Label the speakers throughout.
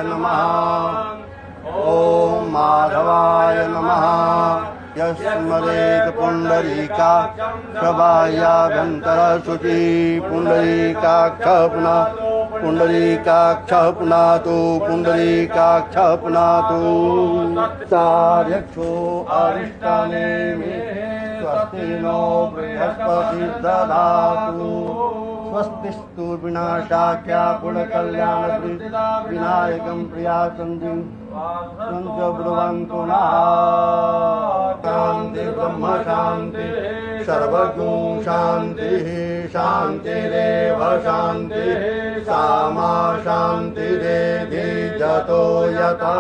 Speaker 1: नमः। ॐ माधवाय नमः। यस्मरेत् पुण्डरीकाक्षबाह्याभ्यन्तरशुचि पुण्डरीकाक्षः पुनातु पुण्डरीकाक्षः पुनातु सार्यक्षो अरिष्टनेमि स्वस्ति नो बृहस्पतिर्दधातु स्वस्तिस्तु विनाशाख्या पुण्यकल्याण विनायकं प्रियासन्धिं ब्रुवन्तु नः। शान्ति ब्रह्म शान्ति सर्वगुं शान्तिः शान्तिरेव शान्तिः सामा शान्तिरेधि जतो यथा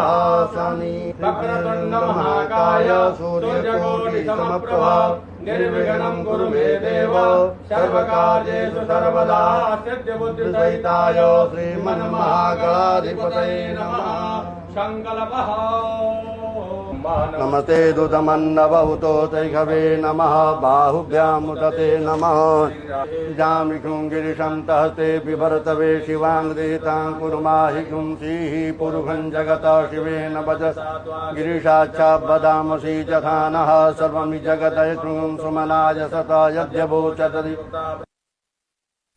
Speaker 1: शनि महाकाय सूर्यकोटिसमप्रभा निर्विघ्नं कुरु मे देव सर्वकार्येषु सर्वदा सिद्धिबुद्धिसहिताय श्रीमन्महागणाधिपतये नमः। संकल्पः नमस्ते दुतमन्नवहुतो तैघवे नमः। बाहुभ्यामुदते नमः। जामिषुं गिरिशं तहस्ते बिभर्तवे शिवाङ्गदेतां कुर्माहिषुं श्रीः पुरुषं जगतः शिवेन भज गिरिशाच्छा वदामसि यथा नः सर्वं जगदयतृं सुमनाय सता यद्यवोचतरि